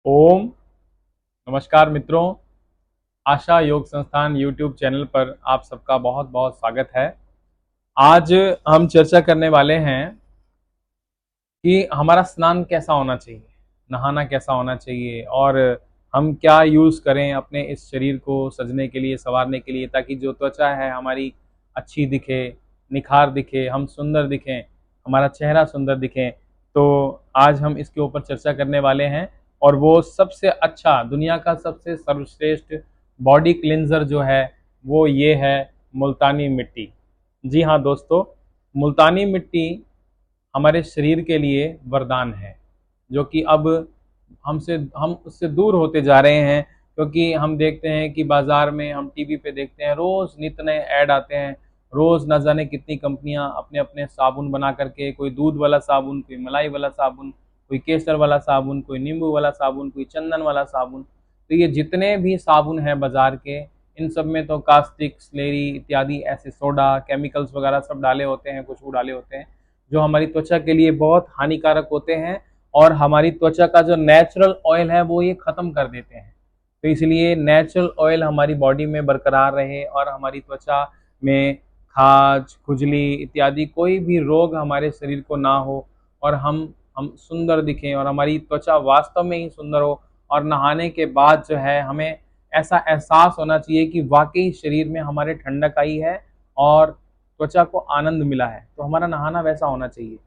ओम नमस्कार मित्रों। आशा योग संस्थान यूट्यूब चैनल पर आप सबका बहुत बहुत स्वागत है। आज हम चर्चा करने वाले हैं कि हमारा स्नान कैसा होना चाहिए, नहाना कैसा होना चाहिए और हम क्या यूज़ करें अपने इस शरीर को सजने के लिए, संवारने के लिए, ताकि जो त्वचा है हमारी अच्छी दिखे, निखार दिखे, हम सुंदर दिखें, हमारा चेहरा सुंदर दिखे। तो आज हम इसके ऊपर चर्चा करने वाले हैं और वो सबसे अच्छा, दुनिया का सबसे सर्वश्रेष्ठ बॉडी क्लींजर जो है वो ये है मुल्तानी मिट्टी। जी हाँ दोस्तों, मुल्तानी मिट्टी हमारे शरीर के लिए वरदान है, जो कि अब हम उससे दूर होते जा रहे हैं। क्योंकि हम देखते हैं कि बाजार में, हम टीवी पे देखते हैं, रोज नित नए ऐड आते हैं। रोज न जाने कितनी कंपनियां अपने अपने साबुन बना करके, कोई दूध वाला साबुन, कोई मलाई वाला साबुन, कोई केसर वाला साबुन, कोई नींबू वाला साबुन, कोई चंदन वाला साबुन। तो ये जितने भी साबुन हैं बाजार के, इन सब में तो कास्टिक, स्लेरी इत्यादि ऐसे सोडा, केमिकल्स वगैरह सब डाले होते हैं, कुछ वो डाले होते हैं, जो हमारी त्वचा के लिए बहुत हानिकारक होते हैं और हमारी त्वचा का जो नेचुरल ऑयल है वो ये खत्म कर देते हैं। तो इसलिए नेचुरल ऑयल हमारी बॉडी में बरकरार रहे और हमारी त्वचा में खाज, खुजली इत्यादि कोई भी रोग हमारे शरीर को ना हो और हम सुंदर दिखें और हमारी त्वचा वास्तव में ही सुंदर हो। और नहाने के बाद जो है हमें ऐसा एहसास होना चाहिए कि वाकई शरीर में हमारे ठंडक आई है और त्वचा को आनंद मिला है। तो हमारा नहाना वैसा होना चाहिए।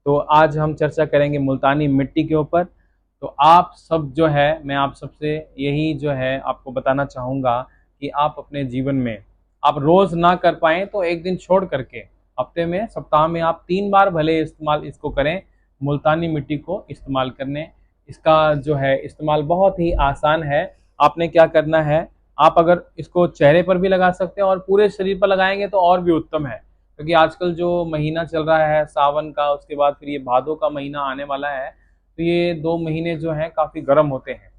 तो आज हम चर्चा करेंगे मुल्तानी मिट्टी के ऊपर। तो आप सब जो है, मैं आप सबसे यही जो है आपको बताना चाहूँगा कि आप अपने जीवन में, आप रोज़ ना कर पाएँ तो एक दिन छोड़ करके, हफ्ते में, सप्ताह में आप 3 बार भले इस्तेमाल इसको करें, मुल्तानी मिट्टी को इस्तेमाल करने। इसका जो है इस्तेमाल बहुत ही आसान है। आपने क्या करना है, आप अगर इसको चेहरे पर भी लगा सकते हैं और पूरे शरीर पर लगाएंगे तो और भी उत्तम है। क्योंकि आजकल जो महीना चल रहा है सावन का, उसके बाद फिर ये भादों का महीना आने वाला है, तो ये 2 महीने जो हैं काफ़ी गर्म होते हैं।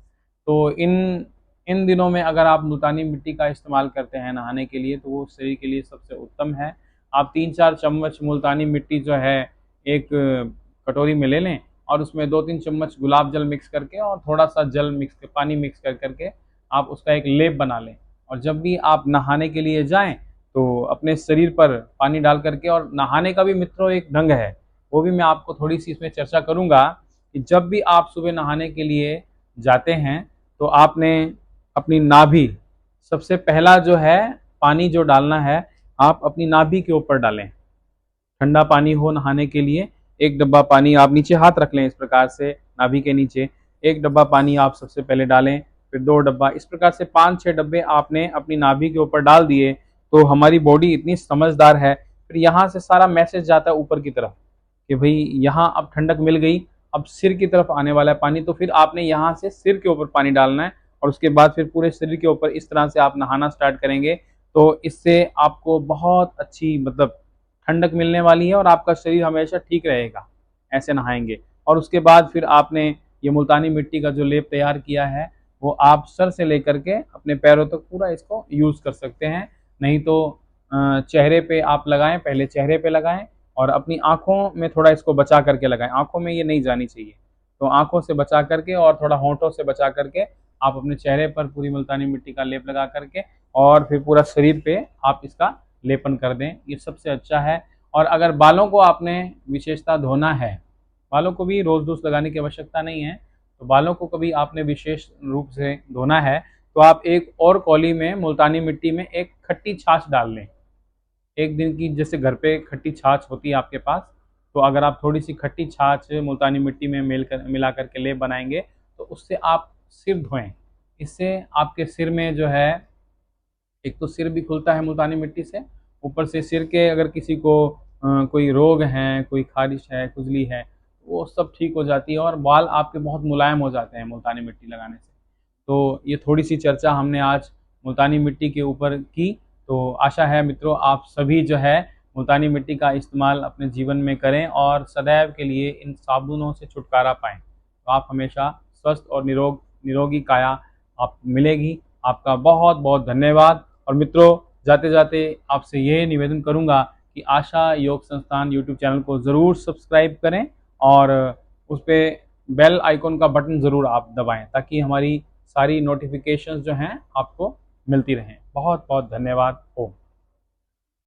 तो इन इन दिनों में अगर आप मुल्तानी मिट्टी का इस्तेमाल करते हैं नहाने के लिए, तो वो शरीर के लिए सबसे उत्तम है। आप 3-4 चम्मच मुल्तानी मिट्टी जो है एक कटोरी में ले लें और उसमें 2-3 चम्मच गुलाब जल मिक्स करके और थोड़ा-सा जल मिक्स, पानी मिक्स कर करके आप उसका एक लेप बना लें। और जब भी आप नहाने के लिए जाएँ, तो अपने शरीर पर पानी डाल करके, और नहाने का भी मित्रों एक ढंग है, वो भी मैं आपको थोड़ी-सी इसमें चर्चा करूँगा कि जब भी आप सुबह नहाने के लिए जाते हैं, तो आपने अपनी नाभि, सबसे पहला जो है पानी जो डालना है, आप अपनी नाभि के ऊपर डालें। ठंडा पानी हो नहाने के लिए, 1 डब्बा पानी आप नीचे हाथ रख लें, इस प्रकार से नाभि के नीचे 1 डब्बा पानी आप सबसे पहले डालें, फिर 2 डब्बा, इस प्रकार से 5-6 डब्बे आपने अपनी नाभि के ऊपर डाल दिए। तो हमारी बॉडी इतनी समझदार है, फिर यहाँ से सारा मैसेज जाता है ऊपर की तरफ कि भई यहाँ अब ठंडक मिल गई, अब सिर की तरफ आने वाला है पानी, तो फिर आपने यहाँ से सिर के ऊपर पानी डालना है और उसके बाद फिर पूरे शरीर के ऊपर इस तरह से आप नहाना स्टार्ट करेंगे। तो इससे आपको बहुत अच्छी, मतलब ठंडक मिलने वाली है और आपका शरीर हमेशा ठीक रहेगा, ऐसे नहाएंगे। और उसके बाद फिर आपने ये मुल्तानी मिट्टी का जो लेप तैयार किया है, वो आप सर से लेकर के अपने पैरों तक पूरा इसको यूज़ कर सकते हैं। नहीं तो चेहरे पे आप लगाएं, पहले चेहरे पे लगाएं और अपनी आँखों में थोड़ा इसको बचा करके लगाएं, आँखों में ये नहीं जानी चाहिए। तो आँखों से बचा करके और थोड़ा होंठों से बचा करके आप अपने चेहरे पर पूरी मुल्तानी मिट्टी का लेप लगा करके और फिर पूरा शरीर पे आप इसका लेपन कर दें, ये सबसे अच्छा है। और अगर बालों को आपने विशेषता धोना है, बालों को भी रोज़ रोज़ लगाने की आवश्यकता नहीं है, तो बालों को कभी आपने विशेष रूप से धोना है, तो आप एक और कौली में मुल्तानी मिट्टी में एक खट्टी छाछ डाल लें। एक दिन की, जैसे घर पे खट्टी छाछ होती है आपके पास, तो अगर आप थोड़ी सी खट्टी छाछ मुल्तानी मिट्टी में मिला करके लेप बनाएंगे, तो उससे आप सिर धोएं। इससे आपके सिर में जो है, एक तो सिर भी खुलता है मुल्तानी मिट्टी से, ऊपर से सिर के अगर किसी को कोई रोग हैं, कोई खारिश है, खुजली है, वो सब ठीक हो जाती है और बाल आपके बहुत मुलायम हो जाते हैं मुल्तानी मिट्टी लगाने से। तो ये थोड़ी सी चर्चा हमने आज मुल्तानी मिट्टी के ऊपर की। तो आशा है मित्रों, आप सभी जो है मुल्तानी मिट्टी का इस्तेमाल अपने जीवन में करें और सदैव के लिए इन साबुनों से छुटकारा पाएँ। तो आप हमेशा स्वस्थ और निरोगी काया आप मिलेगी। आपका बहुत बहुत धन्यवाद। और मित्रों, जाते जाते आपसे ये निवेदन करूंगा कि आशा योग संस्थान यूट्यूब चैनल को ज़रूर सब्सक्राइब करें और उस पे बेल आइकॉन का बटन ज़रूर आप दबाएं ताकि हमारी सारी नोटिफिकेशंस जो हैं आपको मिलती रहें। बहुत बहुत धन्यवाद। ओम।